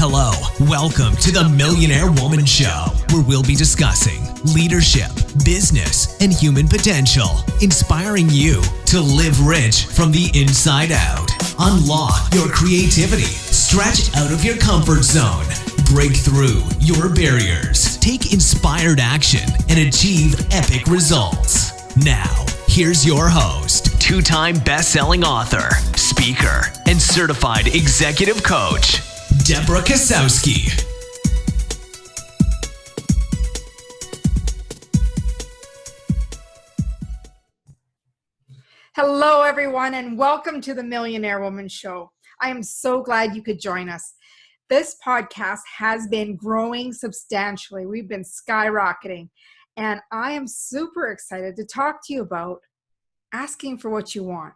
Hello, welcome to the Millionaire Woman Show, where we'll be discussing leadership, business, and human potential, inspiring you to live rich from the inside out. Unlock your creativity, stretch out of your comfort zone, break through your barriers, take inspired action, and achieve epic results. Now, here's your host, two-time best-selling author, speaker, and certified executive coach, Deborah Kasowski. Hello, everyone, and welcome to the Millionaire Woman Show. I am so glad you could join us. This podcast has been growing substantially. We've been skyrocketing, and I am super excited to talk to you about asking for what you want.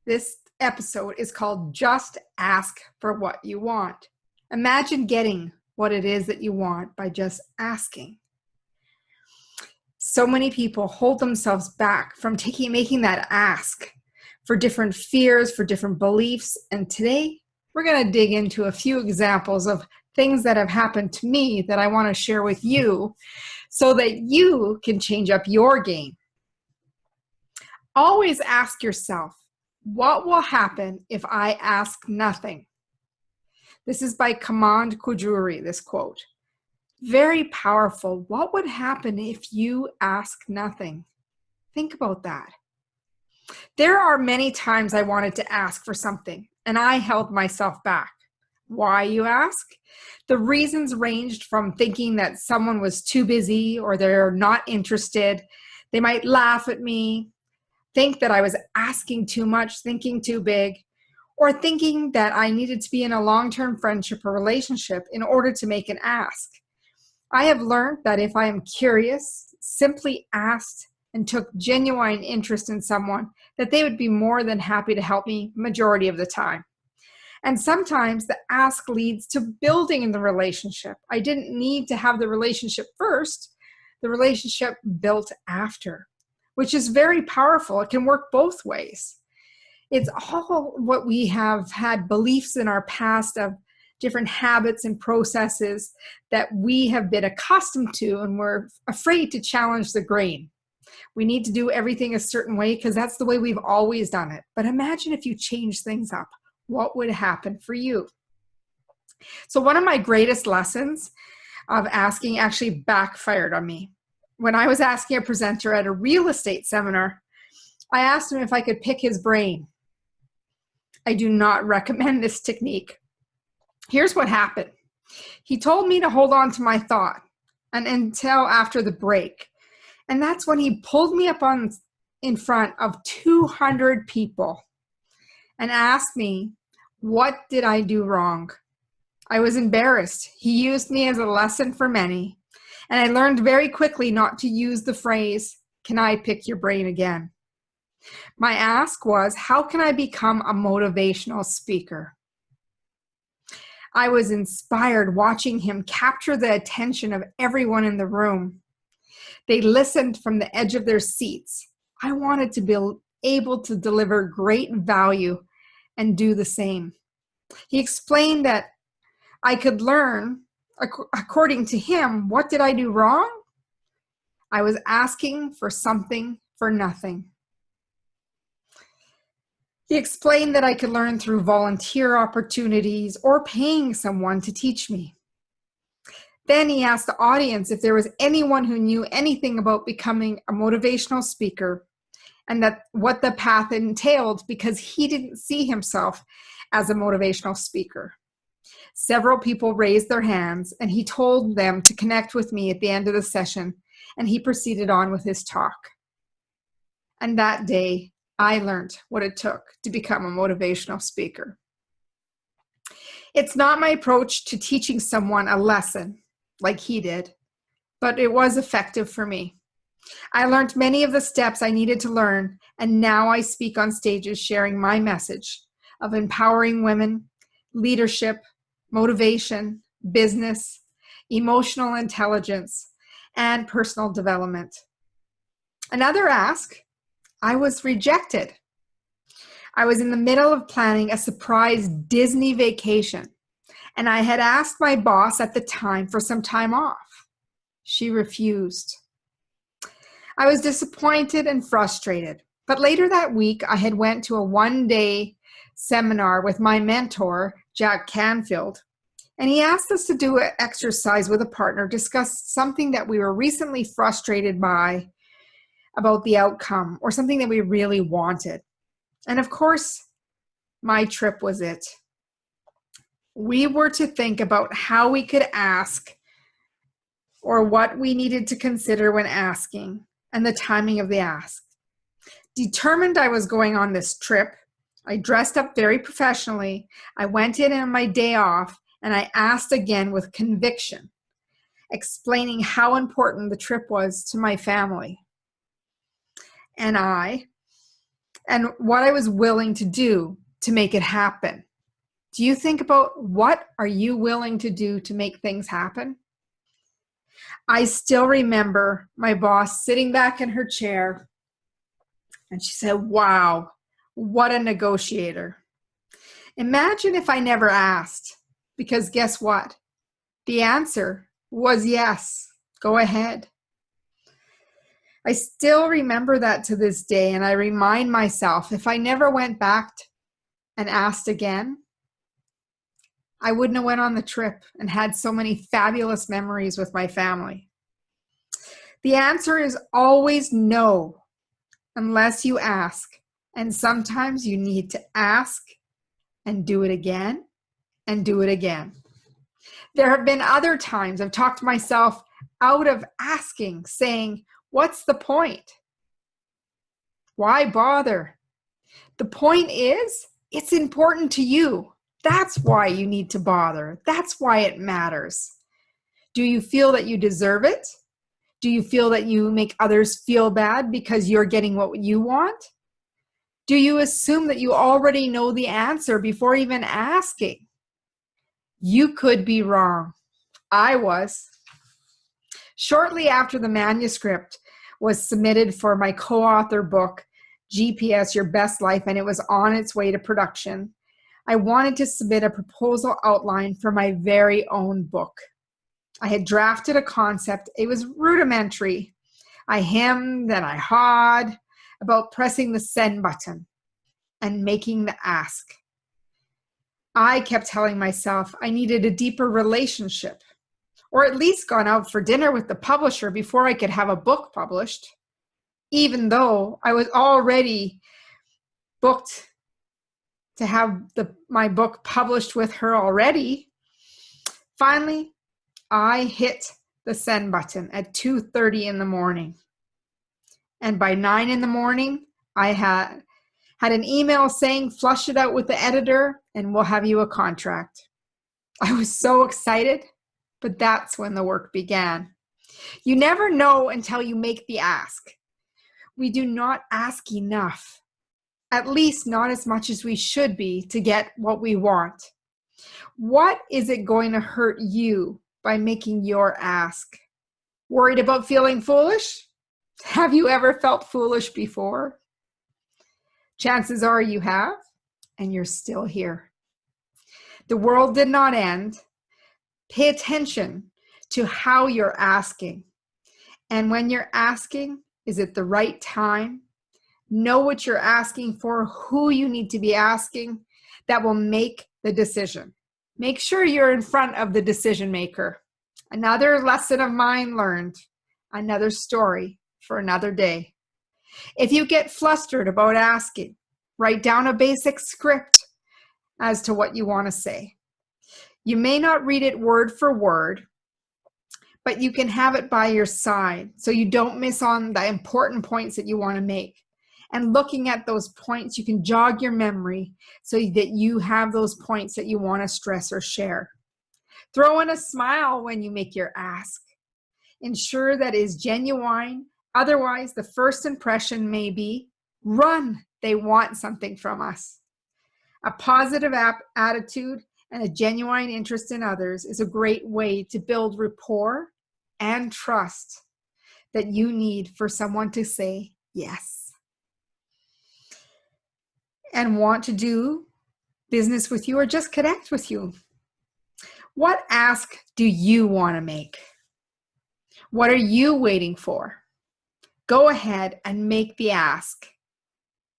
This episode is called Just Ask for What You Want. Imagine getting what it is that you want by just asking. So many people hold themselves back from making that ask for different fears, for different beliefs. And today we're going to dig into a few examples of things that have happened to me that I want to share with you so that you can change up your game. Always ask yourself, what will happen if I ask nothing? This is by Kamand Kujuri, this quote. Very powerful. What would happen if you ask nothing? Think about that. There are many times I wanted to ask for something, and I held myself back. Why, you ask? The reasons ranged from thinking that someone was too busy or they're not interested. They might laugh at me, think that I was asking too much, thinking too big, or thinking that I needed to be in a long-term friendship or relationship in order to make an ask. I have learned that if I am curious, simply asked, and took genuine interest in someone, that they would be more than happy to help me majority of the time. And sometimes the ask leads to building the relationship. I didn't need to have the relationship first. The relationship built after, which is very powerful. It can work both ways. It's all what we have had beliefs in our past of different habits and processes that we have been accustomed to, and we're afraid to challenge the grain. We need to do everything a certain way because that's the way we've always done it. But imagine if you change things up. What would happen for you? So one of my greatest lessons of asking actually backfired on me. When I was asking a presenter at a real estate seminar, I asked him if I could pick his brain. I do not recommend this technique. Here's what happened. He told me to hold on to my thought until after the break. And that's when he pulled me up in front of 200 people and asked me, what did I do wrong? I was embarrassed. He used me as a lesson for many. And I learned very quickly not to use the phrase, can I pick your brain again? My ask was, how can I become a motivational speaker? I was inspired watching him capture the attention of everyone in the room. They listened from the edge of their seats. I wanted to be able to deliver great value and do the same. He explained that I could learn, according to him, what did I do wrong? I was asking for something for nothing. He explained that I could learn through volunteer opportunities or paying someone to teach me. Then he asked the audience if there was anyone who knew anything about becoming a motivational speaker and that what the path entailed, because he didn't see himself as a motivational speaker. Several people raised their hands, and he told them to connect with me at the end of the session, and he proceeded on with his talk. And that day, I learned what it took to become a motivational speaker. It's not my approach to teaching someone a lesson like he did, but it was effective for me. I learned many of the steps I needed to learn, and now I speak on stages sharing my message of empowering women, leadership, motivation, business, emotional intelligence, and personal development. Another ask, I was rejected. I was in the middle of planning a surprise Disney vacation, and I had asked my boss at the time for some time off. She refused. I was disappointed and frustrated, but later that week I had went to a one-day seminar with my mentor, Jack Canfield, and he asked us to do an exercise with a partner, discuss something that we were recently frustrated by about the outcome or something that we really wanted. And of course, my trip was it. We were to think about how we could ask or what we needed to consider when asking and the timing of the ask. Determined I was going on this trip, I dressed up very professionally. I went in on my day off and I asked again with conviction, explaining how important the trip was to my family and what I was willing to do to make it happen. Do you think about what are you willing to do to make things happen? I still remember my boss sitting back in her chair and she said, "Wow, what a negotiator." Imagine if I never asked, because guess what? The answer was yes, go ahead. I still remember that to this day, and I remind myself if I never went back and asked again, I wouldn't have went on the trip and had so many fabulous memories with my family. The answer is always no, unless you ask. And sometimes you need to ask and do it again and do it again. There have been other times I've talked myself out of asking, saying, what's the point? Why bother? The point is, it's important to you. That's why you need to bother. That's why it matters. Do you feel that you deserve it? Do you feel that you make others feel bad because you're getting what you want? Do you assume that you already know the answer before even asking? You could be wrong. I was. Shortly after the manuscript was submitted for my co-author book, GPS, Your Best Life, and it was on its way to production, I wanted to submit a proposal outline for my very own book. I had drafted a concept. It was rudimentary. I hemmed and I hawed about pressing the send button and making the ask. I kept telling myself I needed a deeper relationship, or at least gone out for dinner with the publisher before I could have a book published, even though I was already booked to have my book published with her already. Finally, I hit the send button at 2:30 in the morning. And by 9 in the morning, I had an email saying, flush it out with the editor and we'll have you a contract. I was so excited, but that's when the work began. You never know until you make the ask. We do not ask enough, at least not as much as we should be to get what we want. What is it going to hurt you by making your ask? Worried about feeling foolish? Have you ever felt foolish before? Chances are you have, and you're still here. The world did not end. Pay attention to how you're asking. And when you're asking, is it the right time? Know what you're asking for, who you need to be asking. That will make the decision. Make sure you're in front of the decision maker. Another lesson of mine learned, another story for another day. If you get flustered about asking, write down a basic script as to what you want to say. You may not read it word for word, but you can have it by your side so you don't miss on the important points that you want to make. And looking at those points, you can jog your memory so that you have those points that you want to stress or share. Throw in a smile when you make your ask. Ensure that it is genuine. Otherwise, the first impression may be, run, they want something from us. A positive attitude and a genuine interest in others is a great way to build rapport and trust that you need for someone to say yes and want to do business with you or just connect with you. What ask do you want to make? What are you waiting for? Go ahead and make the ask.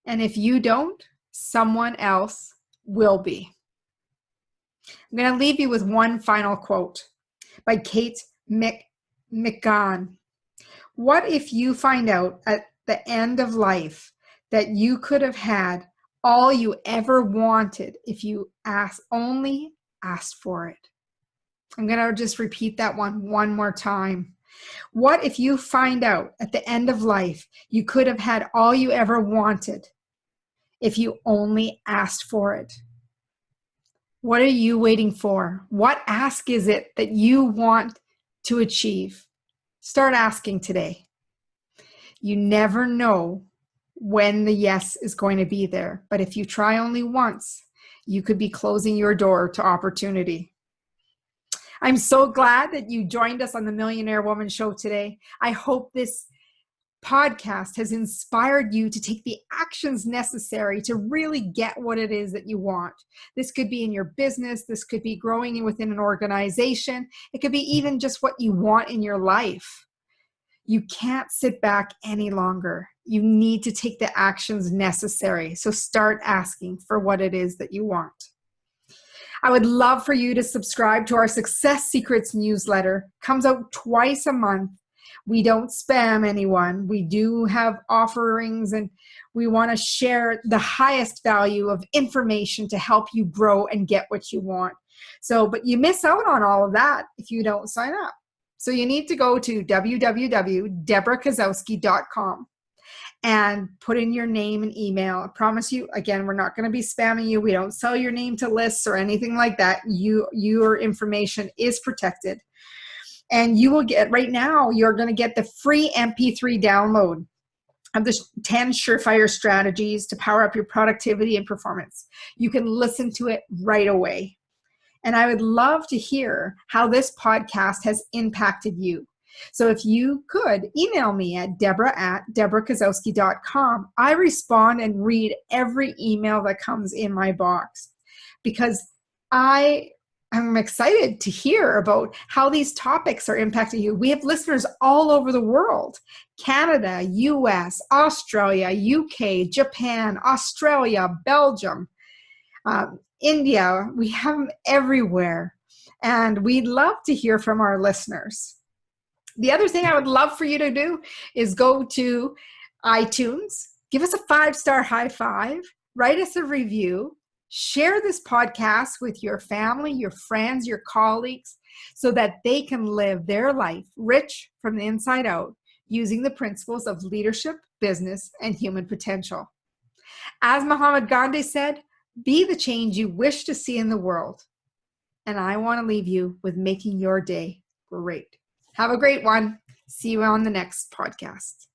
And if you don't, someone else will be. I'm going to leave you with one final quote by Kate McGann. What if you find out at the end of life that you could have had all you ever wanted if you only asked for it? I'm going to just repeat that one more time. What if you find out at the end of life you could have had all you ever wanted if you only asked for it? What are you waiting for? What ask is it that you want to achieve? Start asking today. You never know when the yes is going to be there, but if you try only once, you could be closing your door to opportunity. I'm so glad that you joined us on the Millionaire Woman Show today. I hope this podcast has inspired you to take the actions necessary to really get what it is that you want. This could be in your business. This could be growing within an organization. It could be even just what you want in your life. You can't sit back any longer. You need to take the actions necessary. So start asking for what it is that you want. I would love for you to subscribe to our Success Secrets newsletter. It comes out twice a month. We don't spam anyone. We do have offerings, and we want to share the highest value of information to help you grow and get what you want. But you miss out on all of that if you don't sign up. So you need to go to www.deborahkozowski.com and put in your name and email. I promise you, again, we're not going to be spamming you. We don't sell your name to lists or anything like that. Your information is protected. And you will get, right now, you're going to get the free MP3 download of the 10 surefire strategies to power up your productivity and performance. You can listen to it right away. And I would love to hear how this podcast has impacted you. So if you could email me at deborah@deborahkozowski.com. I respond and read every email that comes in my box because I'm excited to hear about how these topics are impacting you. We have listeners all over the world: Canada, US, Australia, UK, Japan, Australia, Belgium, India. We have them everywhere. And we'd love to hear from our listeners. The other thing I would love for you to do is go to iTunes, give us a 5-star high five, write us a review, share this podcast with your family, your friends, your colleagues, so that they can live their life rich from the inside out using the principles of leadership, business, and human potential. As Mahatma Gandhi said, be the change you wish to see in the world. And I want to leave you with making your day great. Have a great one. See you on the next podcast.